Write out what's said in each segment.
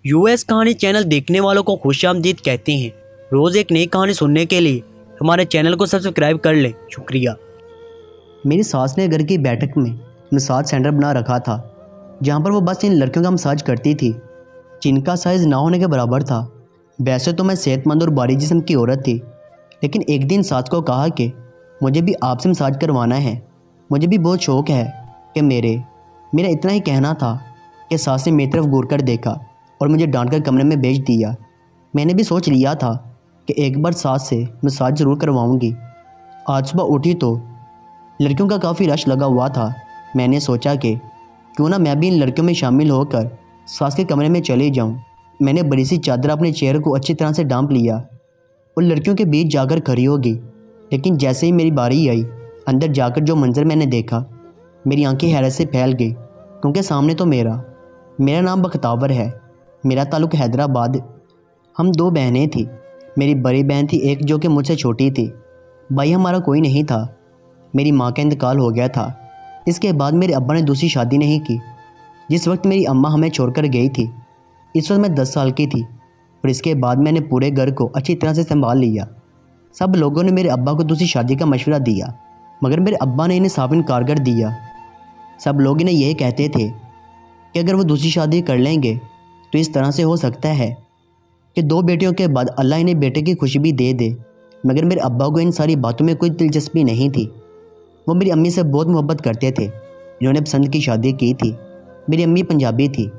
US کہانی channel دیکھنے والوں کو خوش آمدید کہتے ہیں۔ روز ایک نئی کہانی سننے کے لیے ہمارے چینل کو سبسکرائب کر لیں۔ شکریہ۔ میری ساس نے گھر کی بیٹھک میں مساج سینٹر بنا رکھا تھا، جہاں پر وہ بس ان لڑکیوں کا مساج کرتی تھی جن کا سائز نہ ہونے کے برابر تھا۔ ویسے تو میں صحت مند اور بھاری جسم کی عورت تھی، لیکن ایک دن ساس کو کہا کہ مجھے بھی آپ سے مساج کروانا ہے، مجھے بھی بہت شوق ہے کہ میرا اتنا ہی کہنا تھا کہ ساس نے میری طرف گور کر دیکھا اور مجھے ڈانٹ کر کمرے میں بھیج دیا۔ میں نے بھی سوچ لیا تھا کہ ایک بار ساس سے مساج ضرور کرواؤں گی۔ آج صبح اٹھی تو لڑکیوں کا کافی رش لگا ہوا تھا۔ میں نے سوچا کہ کیوں نہ میں بھی ان لڑکیوں میں شامل ہو کر ساس کے کمرے میں چلے جاؤں۔ میں نے بڑی سی چادر اپنے چہرے کو اچھی طرح سے ڈھانپ لیا اور لڑکیوں کے بیچ جا کر کھڑی ہوگی، لیکن جیسے ہی میری باری آئی، اندر جا کر جو منظر میں نے دیکھا، میری آنکھیں حیرت سے پھیل گئی، کیونکہ سامنے تو میرا نام بختاور ہے، میرا تعلق حیدرآباد۔ ہم دو بہنیں تھیں۔ میری بڑی بہن تھی ایک جو کہ مجھ سے چھوٹی تھی، بھائی ہمارا کوئی نہیں تھا، میری ماں کا انتقال ہو گیا تھا۔ اس کے بعد میرے ابا نے دوسری شادی نہیں کی۔ جس وقت میری اماں ہمیں چھوڑ کر گئی تھی، اس وقت میں 10 سال کی تھی، اور اس کے بعد میں نے پورے گھر کو اچھی طرح سے سنبھال لیا۔ سب لوگوں نے میرے ابا کو دوسری شادی کا مشورہ دیا، مگر میرے ابا نے انہیں صاف انکار کر دیا۔ سب لوگ انہیں یہ کہتے تھے کہ اگر وہ دوسری شادی کر لیں گے تو اس طرح سے ہو سکتا ہے کہ 2 بیٹیوں کے بعد اللہ انہیں بیٹے کی خوشی بھی دے دے۔ مگر میرے ابا کو ان ساری باتوں میں کوئی دلچسپی نہیں تھی۔ وہ میری امی سے بہت محبت کرتے تھے۔ انہوں نے پسند کی شادی کی تھی۔ میری امی پنجابی تھی،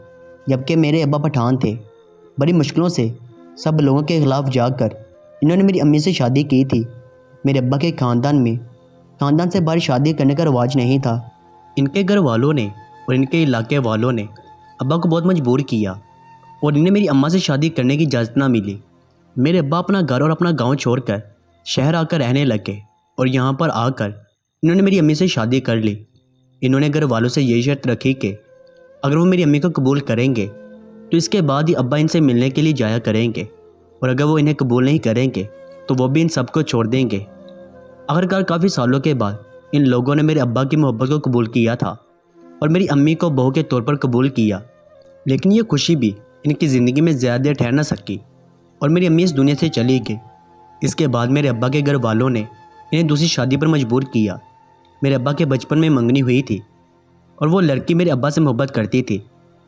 جبکہ میرے ابا پٹھان تھے۔ بڑی مشکلوں سے سب لوگوں کے خلاف جا کر انہوں نے میری امی سے شادی کی تھی۔ میرے ابا کے خاندان سے باہر شادی کرنے کا رواج نہیں تھا۔ ان کے گھر والوں نے اور ان کے علاقے والوں نے ابا کو بہت مجبور کیا اور انہیں میری اماں سے شادی کرنے کی اجازت نہ ملی۔ میرے ابا اپنا گھر اور اپنا گاؤں چھوڑ کر شہر آ کر رہنے لگے اور یہاں پر آ کر انہوں نے میری امی سے شادی کر لی۔ انہوں نے گھر والوں سے یہی شرط رکھی کہ اگر وہ میری امی کو قبول کریں گے تو اس کے بعد ہی ابا ان سے ملنے کے لیے جایا کریں گے، اور اگر وہ انہیں قبول نہیں کریں گے تو وہ بھی ان سب کو چھوڑ دیں گے۔ آخرکار کافی سالوں کے بعد ان لوگوں نے میرے ابا کی محبت کو قبول کیا تھا اور میری امی کو بہو کے طور پر قبول کیا، لیکن یہ خوشی بھی ان کی زندگی میں زیادہ دیر ٹھہر نہ سکی اور میری امی اس دنیا سے چلی گئی۔ اس کے بعد میرے ابا کے گھر والوں نے انہیں دوسری شادی پر مجبور کیا۔ میرے ابا کے بچپن میں منگنی ہوئی تھی اور وہ لڑکی میرے ابا سے محبت کرتی تھی۔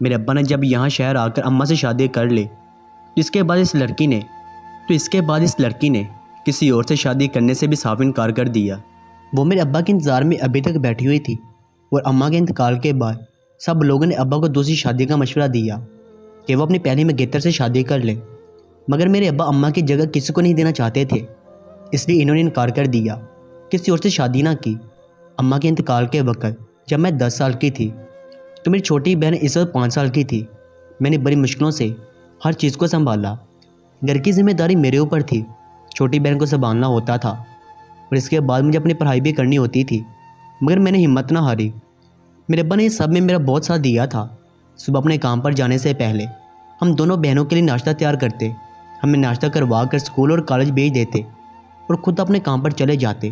میرے ابا نے جب یہاں شہر آ کر اماں سے شادی کر لی تو اس کے بعد اس لڑکی نے کسی اور سے شادی کرنے سے بھی صاف انکار کر دیا۔ وہ میرے ابا کے انتظار میں ابھی تک بیٹھی ہوئی تھی، اور اماں کے انتقال کے بعد سب لوگوں نے ابا کو دوسری شادی کا مشورہ دیا کہ وہ اپنی پہلی منگیتر سے شادی کر لے، مگر میرے ابا اماں کی جگہ کسی کو نہیں دینا چاہتے تھے، اس لیے انہوں نے انکار کر دیا، کسی اور سے شادی نہ کی۔ اماں کے انتقال کے وقت جب میں 10 سال کی تھی تو میری چھوٹی بہن اس وقت 5 سال کی تھی۔ میں نے بڑی مشکلوں سے ہر چیز کو سنبھالا۔ گھر کی ذمہ داری میرے اوپر تھی، چھوٹی بہن کو سنبھالنا ہوتا تھا، اور اس کے بعد مجھے اپنی پڑھائی بھی کرنی ہوتی تھی، مگر میں نے ہمت نہ ہاری۔ میرے ابا نے اس سب میں میرا بہت ساتھ دیا تھا۔ صبح اپنے کام پر جانے سے پہلے ہم دونوں بہنوں کے لیے ناشتہ تیار کرتے، ہمیں ناشتہ کروا کر اسکول اور کالج بھیج دیتے اور خود اپنے کام پر چلے جاتے۔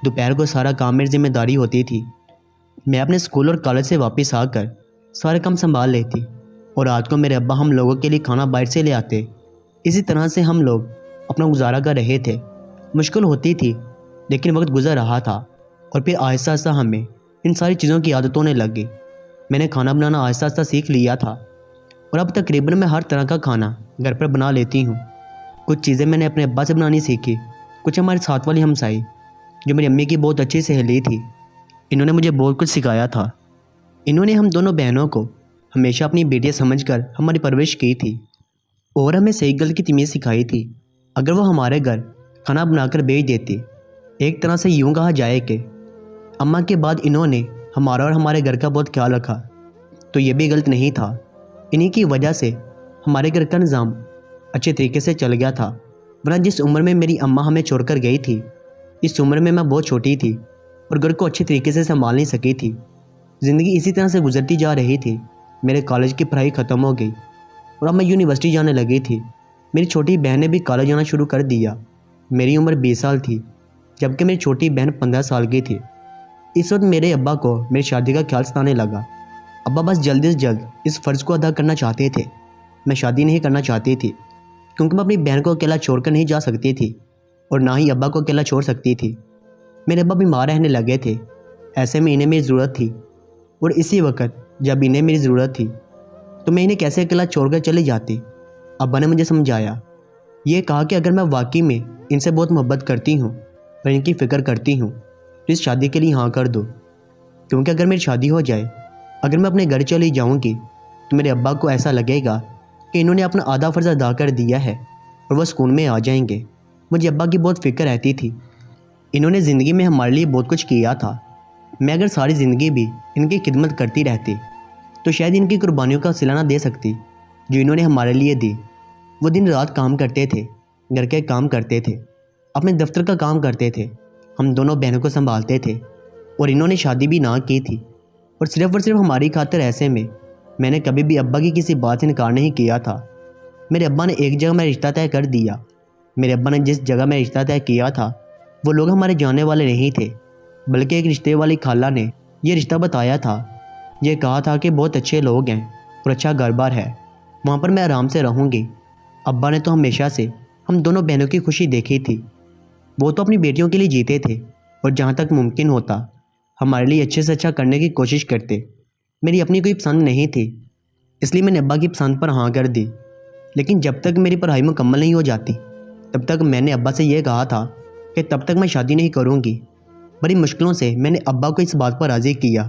دوپہر کو سارا کام میری ذمہ داری ہوتی تھی۔ میں اپنے اسکول اور کالج سے واپس آ کر سارے کام سنبھال لیتی، اور رات کو میرے ابا ہم لوگوں کے لیے کھانا باہر سے لے آتے۔ اسی طرح سے ہم لوگ اپنا گزارا کر رہے تھے۔ مشکل ہوتی تھی، لیکن وقت گزر رہا تھا، اور پھر آہستہ آہستہ ہمیں ان ساری چیزوں کی عادت ہونے لگ گئی۔ میں نے کھانا بنانا آہستہ آہستہ سیکھ لیا تھا، اور اب تقریباً میں ہر طرح کا کھانا گھر پر بنا لیتی ہوں۔ کچھ چیزیں میں نے اپنے ابا سے بنانی سیکھی، کچھ ہمارے ساتھ والی ہمسائی جو میری امی کی بہت اچھی سہیلی تھی، انہوں نے مجھے بہت کچھ سکھایا تھا۔ انہوں نے ہم دونوں بہنوں کو ہمیشہ اپنی بیٹیاں سمجھ کر ہماری پرورش کی تھی، اور ہمیں صحیح غلط کی تمیز سکھائی تھی۔ اگر وہ ہمارے گھر کھانا بنا کر بھیج دیتی، ایک طرح سے یوں کہا جائے کہ اماں کے بعد انہوں نے ہمارا اور ہمارے گھر کا بہت خیال رکھا، تو یہ بھی غلط نہیں تھا۔ انہی کی وجہ سے ہمارے گھر کا نظام اچھے طریقے سے چل گیا تھا، ورنہ جس عمر میں میری اماں ہمیں چھوڑ کر گئی تھی، اس عمر میں بہت چھوٹی تھی اور گھر کو اچھے طریقے سے سنبھال نہیں سکی تھی۔ زندگی اسی طرح سے گزرتی جا رہی تھی۔ میرے کالج کی پڑھائی ختم ہو گئی اور اب میں یونیورسٹی جانے لگی تھی۔ میری چھوٹی بہن نے بھی کالج جانا شروع کر دیا۔ میری عمر 20 سال تھی، جبکہ میری چھوٹی بہن 15 سال کی تھی۔ اس وقت میرے ابا کو میری شادی کا خیال ستانے لگا۔ ابا بس جلد از جلد اس فرض کو ادا کرنا چاہتے تھے۔ میں شادی نہیں کرنا چاہتی تھی، کیونکہ میں اپنی بہن کو اکیلا چھوڑ کر نہیں جا سکتی تھی اور نہ ہی ابا کو اکیلا چھوڑ سکتی تھی۔ میرے ابا بیمار رہنے لگے تھے، ایسے میں انہیں میری ضرورت تھی، اور اسی وقت جب انہیں میری ضرورت تھی تو میں انہیں کیسے اکیلا چھوڑ کر چلی جاتی۔ ابا نے مجھے سمجھایا، یہ کہا کہ اگر میں واقعی میں ان سے بہت محبت کرتی ہوں اور ان کی فکر کرتی ہوں تو اس شادی کے لیے ہاں کر دو، کیونکہ اگر میری شادی ہو جائے، اگر میں اپنے گھر چلی جاؤں گی تو میرے ابا کو ایسا لگے گا کہ انہوں نے اپنا آدھا فرض ادا کر دیا ہے اور وہ سکون میں آ جائیں گے۔ مجھے ابا کی بہت فکر رہتی تھی، انہوں نے زندگی میں ہمارے لیے بہت کچھ کیا تھا۔ میں اگر ساری زندگی بھی ان کی خدمت کرتی رہتی تو شاید ان کی قربانیوں کا صلہ نہ دے سکتی جو انہوں نے ہمارے لیے دی۔ وہ دن رات کام کرتے تھے، گھر کے کام کرتے تھے، اپنے دفتر کا کام کرتے تھے، ہم دونوں بہنوں کو سنبھالتے تھے، اور انہوں نے شادی بھی نہ کی تھی، اور صرف ہماری خاطر۔ ایسے میں نے کبھی بھی ابا کی کسی بات سے انکار نہیں کیا تھا۔ میرے ابا نے ایک جگہ میں رشتہ طے کر دیا۔ میرے ابا نے جس جگہ میں رشتہ طے کیا تھا وہ لوگ ہمارے جاننے والے نہیں تھے، بلکہ ایک رشتے والی خالہ نے یہ رشتہ بتایا تھا۔ یہ کہا تھا کہ بہت اچھے لوگ ہیں اور اچھا گھر بار ہے، وہاں پر میں آرام سے رہوں گی۔ ابا نے تو ہمیشہ سے ہم دونوں بہنوں کی خوشی دیکھی تھی۔ وہ تو اپنی بیٹیوں کے لیے جیتے تھے اور جہاں تک ممکن ہوتا ہمارے لیے اچھے سے اچھا کرنے کی کوشش کرتے۔ میری اپنی کوئی پسند نہیں تھی، اس لیے میں نے ابا کی پسند پر ہاں کر دی۔ لیکن جب تک میری پڑھائی مکمل نہیں ہو جاتی تب تک میں نے ابا سے یہ کہا تھا کہ تب تک میں شادی نہیں کروں گی۔ بڑی مشکلوں سے میں نے ابا کو اس بات پر راضی کیا۔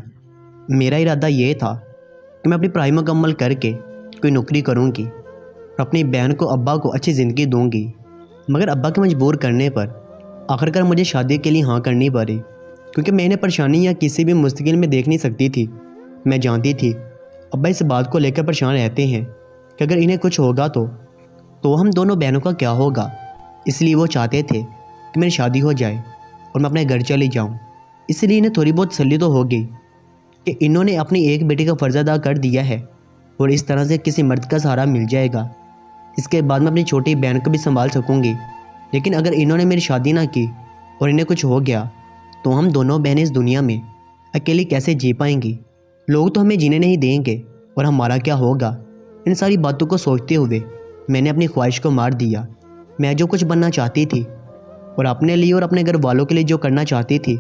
میرا ارادہ یہ تھا کہ میں اپنی پڑھائی مکمل کر کے کوئی نوکری کروں گی اور اپنی بہن کو ابا کو اچھی زندگی دوں گی، مگر ابا کے مجبور کرنے پر آخر مجھے شادی کے لیے ہاں کرنی پڑی، کیونکہ میں انہیں پریشانی یا کسی بھی مستقل میں دیکھ نہیں سکتی تھی۔ میں جانتی تھی ابا اس بات کو لے کر پریشان رہتے ہیں کہ اگر انہیں کچھ ہوگا تو ہم دونوں بہنوں کا کیا ہوگا، اس لیے وہ چاہتے تھے کہ میری شادی ہو جائے اور میں اپنے گھر چلی جاؤں۔ اس لیے انہیں تھوڑی بہت تسلی تو ہو گئی کہ انہوں نے اپنی ایک بیٹی کا فرض ادا کر دیا ہے اور اس طرح سے کسی مرد کا سہارا مل جائے گا۔ اس کے بعد میں اپنی چھوٹی بہن کو بھی سنبھال سکوں گی۔ لیکن اگر انہوں نے میری شادی نہ کی اور انہیں کچھ ہو گیا تو ہم دونوں بہنیں اس دنیا میں اکیلی کیسے جی پائیں گی؟ لوگ تو ہمیں جینے نہیں دیں گے اور ہمارا کیا ہوگا؟ ان ساری باتوں کو سوچتے ہوئے میں نے اپنی خواہش کو مار دیا۔ میں جو کچھ بننا چاہتی تھی اور اپنے لیے اور اپنے گھر والوں کے لیے جو کرنا چاہتی تھی،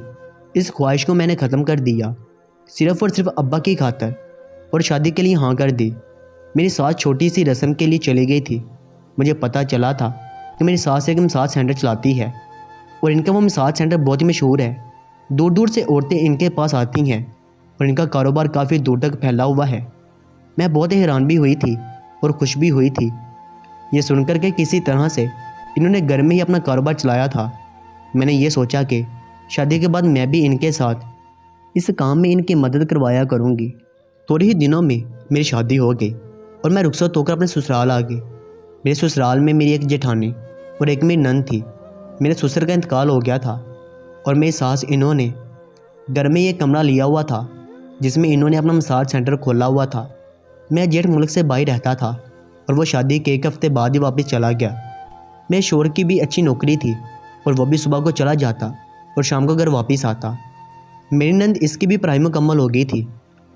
اس خواہش کو میں نے ختم کر دیا، صرف اور صرف ابا کی خاطر، اور شادی کے لیے ہاں کر دی۔ میری ساس چھوٹی سی رسم کے لیے چلی گئی تھی۔ مجھے پتہ چلا تھا کہ میری ساس ایک مساج سینٹر چلاتی ہے اور ان کا وہ مساج سینٹر بہت ہی مشہور ہے۔ دور دور سے عورتیں ان کے پاس آتی ہیں اور ان کا کاروبار کافی دور تک پھیلا ہوا ہے۔ میں بہت حیران بھی ہوئی تھی اور خوش بھی ہوئی تھی یہ سن کر کہ کسی طرح سے انہوں نے گھر میں ہی اپنا کاروبار چلایا تھا۔ میں نے یہ سوچا کہ شادی کے بعد میں بھی ان کے ساتھ اس کام میں ان کی مدد کروایا کروں گی۔ تھوڑے ہی دنوں میں میری شادی ہو گئی اور میں رخصت ہو کر اپنے سسرال آ گئی۔ میرے سسرال میں میری ایک جیٹھانی اور ایک میری نند تھی۔ میرے سسر کا انتقال ہو گیا تھا اور میری ساس انہوں نے گھر میں یہ کمرہ لیا ہوا تھا جس میں انہوں نے اپنا مساج سینٹر کھولا ہوا تھا۔ میں جیٹھ ملک سے باہر رہتا تھا اور وہ شادی کے ایک ہفتے بعد ہی واپس چلا گیا۔ میرے شوہر کی بھی اچھی نوکری تھی اور وہ بھی صبح کو چلا جاتا اور شام کو گھر واپس آتا۔ میری نند اس کی بھی پڑھائی مکمل ہو گئی تھی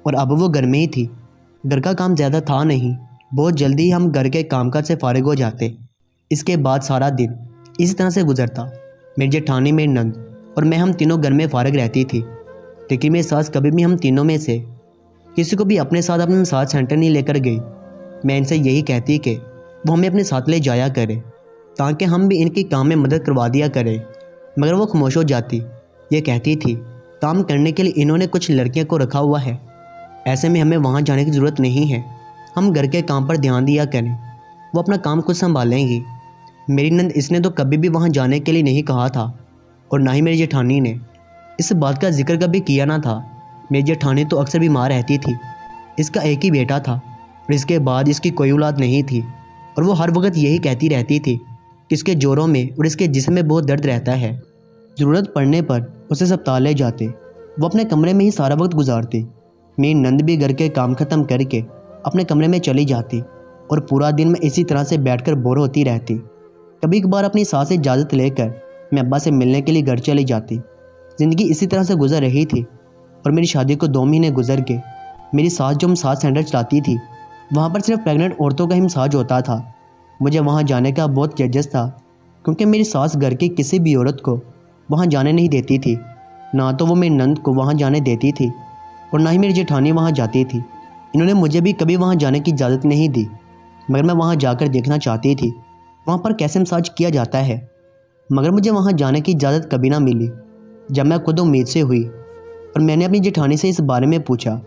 اور اب وہ گھر میں ہی تھی۔ گھر کا کام زیادہ تھا نہیں، بہت جلدی ہم گھر کے کام کاج سے فارغ ہو جاتے۔ اس کے بعد سارا دن اسی طرح سے گزرتا۔ میری جیٹھانی، میری نند اور میں ہم تینوں گھر میں فارغ رہتی تھی، لیکن میری ساس کبھی بھی ہم تینوں میں سے کسی کو بھی اپنے ساتھ اپنا مساج سینٹر نہیں لے کر گئی۔ میں ان سے یہی کہتی کہ وہ ہمیں اپنے ساتھ لے جایا کرے تاکہ ہم بھی ان کی کام میں مدد کروا دیا کریں، مگر وہ خاموش ہو جاتی۔ یہ کہتی تھی کام کرنے کے لیے انہوں نے کچھ لڑکیوں کو رکھا ہوا ہے، ایسے میں ہمیں وہاں جانے کی ضرورت نہیں ہے، ہم گھر کے کام پر دھیان دیا کریں، وہ اپنا کام خود سنبھالیں گی۔ میری نند اس نے تو کبھی بھی وہاں جانے کے لیے نہیں کہا تھا اور نہ ہی میری جیٹھانی نے اس بات کا ذکر کبھی کیا نہ تھا۔ میری جیٹھانی تو اکثر بیمار رہتی تھی۔ اس کا ایک ہی بیٹا تھا اور اس کے بعد اس کی کوئی اولاد نہیں تھی، اور وہ ہر وقت یہی کہتی رہتی تھی کہ اس کے جوڑوں میں اور اس کے جسم میں بہت درد رہتا ہے۔ ضرورت پڑنے پر اسے ہسپتال لے جاتے، وہ اپنے کمرے میں ہی سارا وقت گزارتی۔ میری نند بھی گھر کے کام ختم کر کے اپنے کمرے میں چلی جاتی اور پورا دن میں اسی طرح سے بیٹھ کر بور ہوتی رہتی۔ کبھی کبھار اپنی ساس سے اجازت لے کر میں ابا سے ملنے کے لیے گھر چلی جاتی۔ زندگی اسی طرح سے گزر رہی تھی اور میری شادی کو 2 مہینے گزر گئے۔ میری ساس جو مساج سینٹر چلاتی تھی وہاں پر صرف پریگننٹ عورتوں کا ہی مساج ہوتا تھا۔ مجھے وہاں جانے کا بہت ججس تھا کیونکہ میری ساس گھر کی کسی بھی عورت کو وہاں جانے نہیں دیتی تھی، نہ تو وہ میری نند کو وہاں جانے دیتی تھی اور نہ ہی میری جیٹھانی وہاں جاتی تھی۔ انہوں نے مجھے بھی کبھی وہاں جانے کی اجازت نہیں دی، مگر میں وہاں جا کر دیکھنا چاہتی تھی وہاں پر کیسے مساج کیا جاتا ہے، مگر مجھے وہاں جانے کی اجازت کبھی نہ ملی۔ جب میں خود امید سے ہوئی اور میں نے اپنی جیٹھانی سے اس بارے میں پوچھا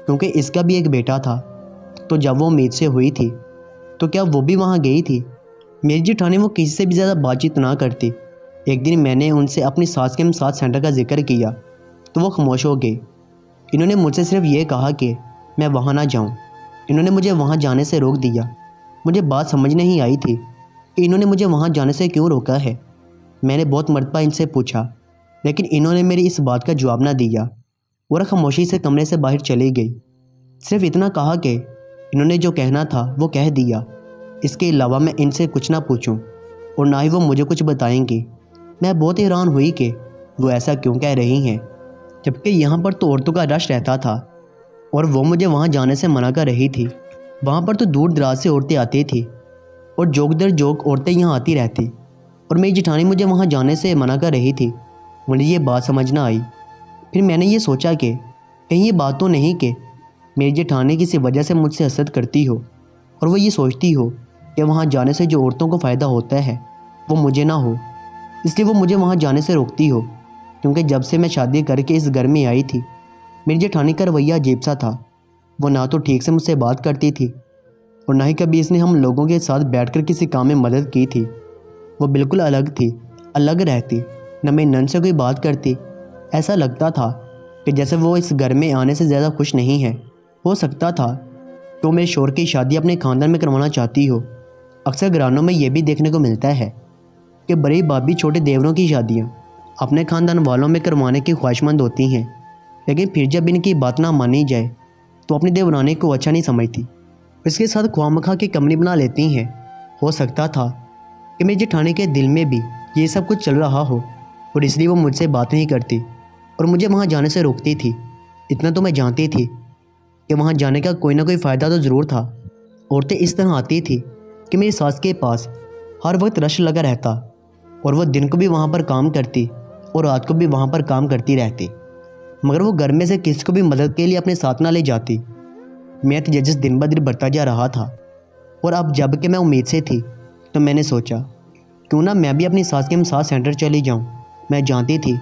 کیونکہ اس کا بھی ایک بیٹا تھا، تو جب وہ امید سے ہوئی تھی تو کیا وہ بھی وہاں گئی تھی؟ میری جیٹھانی وہ کسی سے بھی زیادہ بات چیت نہ کرتی۔ ایک دن میں نے ان سے اپنی ساس کے مساج سینٹر کا ذکر کیا تو وہ خاموش ہو گئی۔ انہوں نے مجھ سے صرف یہ کہا کہ میں وہاں نہ جاؤں۔ انہوں نے مجھے وہاں جانے سے روک دیا۔ مجھے بات سمجھ نہیں آئی تھی کہ انہوں نے مجھے وہاں جانے سے کیوں روکا ہے۔ میں نے بہت مرتبہ ان سے پوچھا، لیکن انہوں نے میری اس بات کا جواب نہ دیا اور خاموشی سے کمرے سے باہر چلی گئی۔ صرف اتنا کہا کہ انہوں نے جو کہنا تھا وہ کہہ دیا، اس کے علاوہ میں ان سے کچھ نہ پوچھوں اور نہ ہی وہ مجھے کچھ بتائیں گی۔ میں بہت حیران ہوئی کہ وہ ایسا کیوں کہہ رہی ہیں، جبکہ یہاں پر تو عورتوں کا رش رہتا تھا اور وہ مجھے وہاں جانے سے منع کر رہی تھی۔ وہاں پر تو دور دراز سے عورتیں آتی تھیں اور جوک در جوک عورتیں یہاں آتی رہتی، اور میری جیٹھانی مجھے وہاں جانے سے منع کر رہی تھی۔ مجھے یہ بات سمجھ نہ آئی۔ پھر میں نے یہ سوچا کہ کہیں یہ بات تو نہیں کہ میری جیٹھانی کسی وجہ سے مجھ سے حسد کرتی ہو اور وہ یہ سوچتی ہو کہ وہاں جانے سے جو عورتوں کو فائدہ ہوتا ہے وہ مجھے نہ ہو، اس لیے وہ مجھے وہاں جانے سے روکتی ہو۔ کیونکہ جب سے میں شادی کر کے اس گھر میں آئی تھی، میری جیٹھانی کا رویہ عجیب سا تھا۔ وہ نہ تو ٹھیک سے مجھ سے بات کرتی تھی اور نہ ہی کبھی اس نے ہم لوگوں کے ساتھ بیٹھ کر کسی کام میں مدد کی تھی۔ وہ بالکل الگ تھی، الگ رہتی، نہ میری نند سے کوئی بات کرتی۔ ایسا لگتا تھا کہ جیسے وہ اس گھر میں آنے سے زیادہ خوش نہیں ہے۔ ہو سکتا تھا کہ وہ میرے شوہر کی شادی اپنے خاندان میں کروانا چاہتی ہو۔ اکثر گھرانوں میں یہ بھی دیکھنے کو ملتا ہے کہ بڑی بھابھی چھوٹے دیوروں کی شادیاں اپنے خاندان والوں میں کروانے کی خواہش مند ہوتی ہیں، لیکن پھر جب ان کی بات نہ مانی جائے تو اپنی دیورانی کو اچھا نہیں سمجھتی، اس کے ساتھ خواہ مخواہ کی کمنی بنا لیتی ہیں۔ ہو سکتا تھا کہ میری جیٹھانی کے دل میں بھی یہ سب کچھ چل رہا ہو اور اس لیے وہ مجھ سے بات نہیں کرتی اور مجھے وہاں جانے سے روکتی تھی۔ اتنا تو میں جانتی تھی کہ وہاں جانے کا کوئی نہ کوئی فائدہ تو ضرور تھا۔ عورتیں اس طرح آتی تھی کہ میری ساس کے پاس ہر وقت رش لگا رہتا اور وہ دن کو بھی وہاں پر کام کرتی اور رات کو بھی وہاں پر کام کرتی رہتی، مگر وہ گھر میں سے کسی کو بھی مدد کے لیے اپنے ساتھ نہ لے جاتی۔ میرا تجسس دن بدن بڑھتا جا رہا تھا اور اب جب کہ میں امید سے تھی تو میں نے سوچا کیوں نہ میں بھی اپنی ساس کے مساج سینٹر چلی جاؤں۔ میں جانتی تھی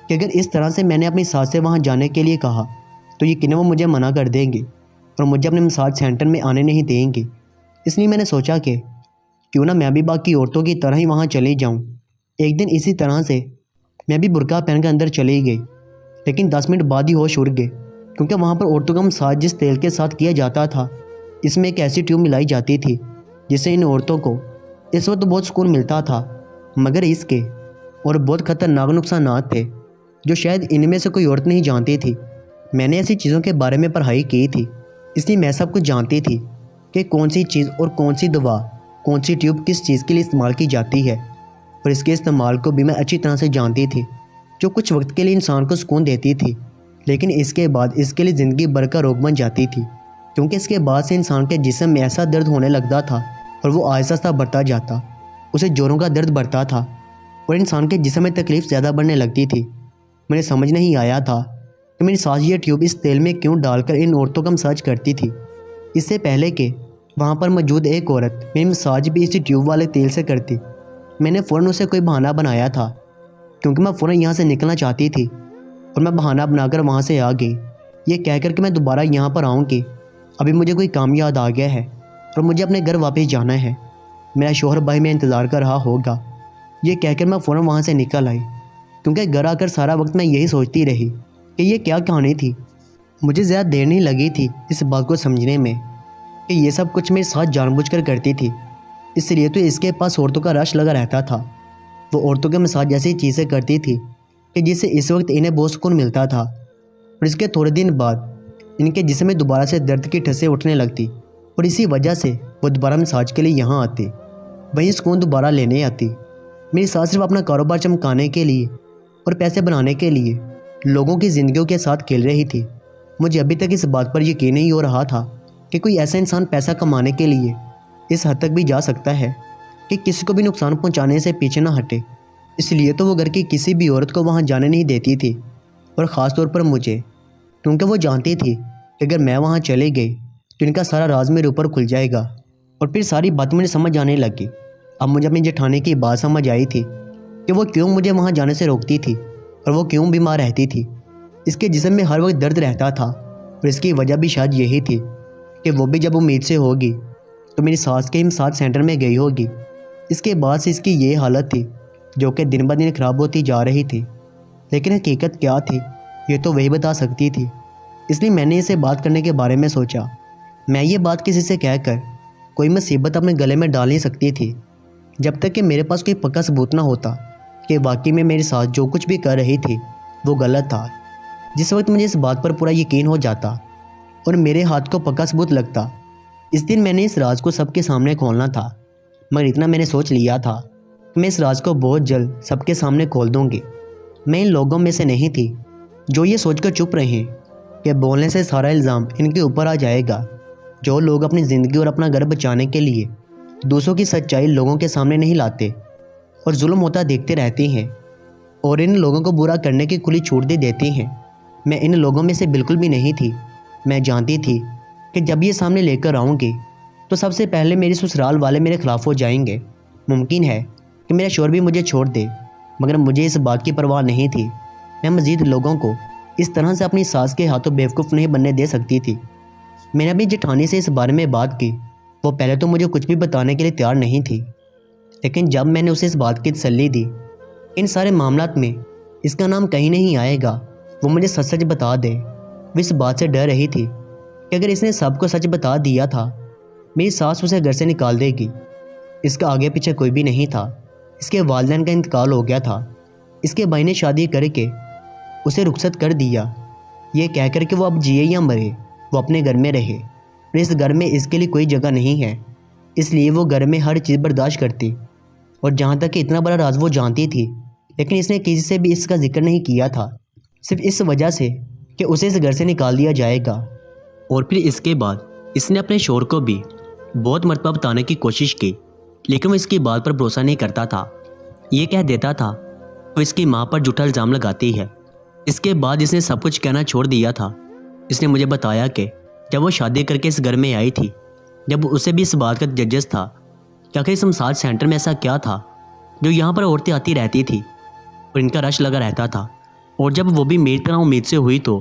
کہ اگر اس طرح سے میں نے اپنی ساس سے وہاں جانے کے لیے کہا تو یقیناً وہ مجھے منع کر دیں گے اور مجھے اپنے مساج سینٹر میں آنے نہیں دیں گے۔ اس لیے میں نے سوچا کہ کیوں نہ میں بھی باقی عورتوں کی طرح ہی وہاں چلی جاؤں۔ ایک دن اسی طرح سے میں بھی برقع پہن کر اندر چلی گئی، لیکن 10 منٹ بعد ہی ہوش اڑ گئے کیونکہ وہاں پر عورتوں کا مساج جس تیل کے ساتھ کیا جاتا تھا، اس میں ایک ایسی ٹیوب ملائی جاتی تھی جس سے ان عورتوں کو اس وقت بہت سکون ملتا تھا، مگر اس کے اور بہت خطرناک نقصانات تھے جو شاید ان میں سے کوئی عورت نہیں جانتی تھی۔ میں نے ایسی چیزوں کے بارے میں پڑھائی کی تھی، اس لیے میں سب کچھ جانتی تھی کہ کون سی چیز اور کون سی دوا، کون سی ٹیوب کس چیز کے لیے استعمال کی جاتی ہے، اور اس کے استعمال کو بھی میں اچھی طرح سے جانتی تھی، جو کچھ وقت کے لیے انسان کو سکون دیتی تھی، لیکن اس کے بعد اس کے لیے زندگی بھر کا روگ بن جاتی تھی، کیونکہ اس کے بعد سے انسان کے جسم میں ایسا درد ہونے لگتا تھا اور وہ آہستہ آہستہ بڑھتا جاتا، اسے جوڑوں کا درد بڑھتا تھا اور انسان کے جسم میں تکلیف زیادہ بڑھنے لگتی تھی۔ مجھے سمجھ نہیں آیا تھا کہ میری ساس یہ ٹیوب اس تیل میں کیوں ڈال کر ان عورتوں کا مساج کرتی تھی۔ اس سے پہلے کہ وہاں پر موجود ایک عورت میری مساج بھی اسی ٹیوب والے تیل سے کرتی، میں نے فوراً اسے کوئی بہانہ بنایا تھا کیونکہ میں فوراً یہاں سے نکلنا چاہتی تھی، اور میں بہانہ بنا کر وہاں سے آ گئی، یہ کہہ کر کہ میں دوبارہ یہاں پر آؤں گی، ابھی مجھے کوئی کام یاد آ گیا ہے اور مجھے اپنے گھر واپس جانا ہے، میرا شوہر بھائی میں انتظار کر رہا ہوگا۔ یہ کہہ کر میں فوراً وہاں سے نکل آئی، کیونکہ گھر آ کر سارا وقت میں یہی سوچتی رہی کہ یہ کیا کہانی تھی۔ مجھے زیادہ دیر نہیں لگی تھی اس بات کو سمجھنے میں کہ یہ سب کچھ میرے ساتھ جان بوجھ کر کرتی تھی، اس لیے تو اس کے پاس عورتوں کا رش لگا رہتا تھا۔ وہ عورتوں کے مساج ایسی چیزیں کرتی تھی کہ جس سے اس وقت انہیں بہت سکون ملتا تھا، اور اس کے تھوڑے دن بعد ان کے جسم میں دوبارہ سے درد کی ٹھسیں اٹھنے لگتی اور اسی وجہ سے وہ دوبارہ مساج کے لیے یہاں آتی، وہیں سکون دوبارہ لینے آتی۔ میری ساس صرف اپنا کاروبار چمکانے کے لیے اور پیسے بنانے کے لیے لوگوں کی زندگیوں کے ساتھ کھیل رہی تھی۔ مجھے ابھی تک اس بات پر یقین نہیں ہو رہا تھا کہ کوئی ایسا انسان پیسہ کمانے کے لیے اس حد تک بھی جا سکتا ہے کہ کسی کو بھی نقصان پہنچانے سے پیچھے نہ ہٹے۔ اس لیے تو وہ گھر کی کسی بھی عورت کو وہاں جانے نہیں دیتی تھی، اور خاص طور پر مجھے، کیونکہ وہ جانتی تھی کہ اگر میں وہاں چلے گئی تو ان کا سارا راز میرے اوپر کھل جائے گا، اور پھر ساری بات مجھے سمجھ آنے لگی۔ اب مجھے اپنی جٹھانی کی بات سمجھ آئی تھی کہ وہ کیوں مجھے وہاں جانے سے روکتی تھی اور وہ کیوں بیمار رہتی تھی۔ اس کے جسم میں ہر وقت درد رہتا تھا، اور اس کی وجہ بھی شاید یہی تھی کہ وہ بھی جب امید سے ہوگی تو میری ساس کے امساج سینٹر میں گئی ہوگی۔ اس کے بعد سے اس کی یہ حالت تھی جو کہ دن بدن خراب ہوتی جا رہی تھی، لیکن حقیقت کیا تھی یہ تو وہی بتا سکتی تھی۔ اس لیے میں نے اسے بات کرنے کے بارے میں سوچا۔ میں یہ بات کسی سے کہہ کر کوئی مصیبت اپنے گلے میں ڈال نہیں سکتی تھی جب تک کہ میرے پاس کوئی پکا ثبوت نہ ہوتا کہ واقعی میں میری ساس جو کچھ بھی کر رہی تھی وہ غلط تھا۔ جس وقت مجھے اس بات پر پورا یقین ہو جاتا اور میرے ہاتھ کو پکا ثبوت لگتا، اس دن میں نے اس راز کو سب کے سامنے کھولنا تھا۔ مگر اتنا میں نے سوچ لیا تھا کہ میں اس راز کو بہت جلد سب کے سامنے کھول دوں گی۔ میں ان لوگوں میں سے نہیں تھی جو یہ سوچ کر چپ رہے کہ بولنے سے سارا الزام ان کے اوپر آ جائے گا، جو لوگ اپنی زندگی اور اپنا گھر بچانے کے لیے دوسروں کی سچائی لوگوں کے سامنے نہیں لاتے اور ظلم ہوتا دیکھتے رہتے ہیں اور ان لوگوں کو برا کرنے کی کھلی چھوٹ دے دیتے ہیں۔ میں ان لوگوں میں سے بالکل بھی نہیں تھی۔ میں جانتی تھی کہ جب یہ سامنے لے کر آؤں گی تو سب سے پہلے میری سسرال والے میرے خلاف ہو جائیں گے۔ ممکن ہے کہ میرا شوہر بھی مجھے چھوڑ دے، مگر مجھے اس بات کی پرواہ نہیں تھی۔ میں مزید لوگوں کو اس طرح سے اپنی ساس کے ہاتھوں بیوقوف نہیں بننے دے سکتی تھی۔ میں نے اپنی جٹھانی سے اس بارے میں بات کی۔ وہ پہلے تو مجھے کچھ بھی بتانے کے لیے تیار نہیں تھی، لیکن جب میں نے اسے اس بات کی تسلی دی ان سارے معاملات میں اس کا نام کہیں نہیں آئے گا، وہ مجھے سچ سچ بتا دے۔ وہ اس بات سے ڈر رہی تھی کہ اگر اس نے سب کو سچ بتا دیا تھا میری ساس اسے گھر سے نکال دے گی۔ اس کا آگے پیچھے کوئی بھی نہیں تھا۔ اس کے والدین کا انتقال ہو گیا تھا۔ اس کے بھائی نے شادی کر کے اسے رخصت کر دیا، یہ کہہ کر کہ وہ اب جیے یا مرے وہ اپنے گھر میں رہے، اور اس گھر میں اس کے لیے کوئی جگہ نہیں ہے۔ اس لیے وہ گھر میں ہر چیز برداشت کرتی، اور جہاں تک کہ اتنا بڑا راز وہ جانتی تھی، لیکن اس نے کسی سے بھی اس کا ذکر نہیں کیا تھا، صرف اس وجہ سے کہ اسے اس گھر سے نکال دیا جائے گا۔ اور پھر اس کے بعد اس نے اپنے شوہر کو بھی بہت مرتبہ بتانے کی کوشش کی، لیکن وہ اس کی بات پر بھروسہ نہیں کرتا تھا۔ یہ کہہ دیتا تھا وہ اس کی ماں پر جھوٹا الزام لگاتی ہے۔ اس کے بعد اس نے سب کچھ کہنا چھوڑ دیا تھا۔ اس نے مجھے بتایا کہ جب وہ شادی کر کے اس گھر میں آئی تھی، جب اسے بھی اس بات کا ججس تھا کہ آخر اس مساج سینٹر میں ایسا کیا تھا جو یہاں پر عورتیں آتی رہتی تھی اور ان کا رش لگا رہتا تھا، اور جب وہ بھی میری طرح امید سے ہوئی تو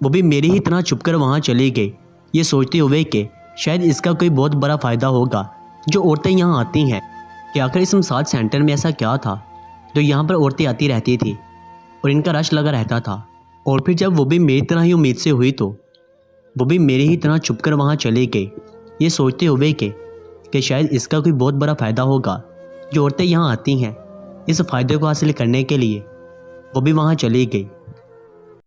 وہ بھی میری ہی طرح چھپ کر وہاں چلی گئی، یہ سوچتے ہوئے کہ شاید اس کا کوئی بہت بڑا فائدہ ہوگا جو عورتیں یہاں آتی ہیں، کہ آخر اس مساج سینٹر میں ایسا کیا تھا جو یہاں پر عورتیں آتی رہتی تھی اور ان کا رش لگا رہتا تھا، اور پھر جب وہ بھی میری طرح ہی امید سے ہوئی تو وہ بھی میری ہی طرح چھپ کر وہاں چلی گئی، یہ سوچتے ہوئے کہ شاید اس کا کوئی بہت بڑا فائدہ ہوگا جو عورتیں یہاں آتی ہیں۔ اس فائدے کو حاصل کرنے کے لیے وہ بھی وہاں چلی گئی۔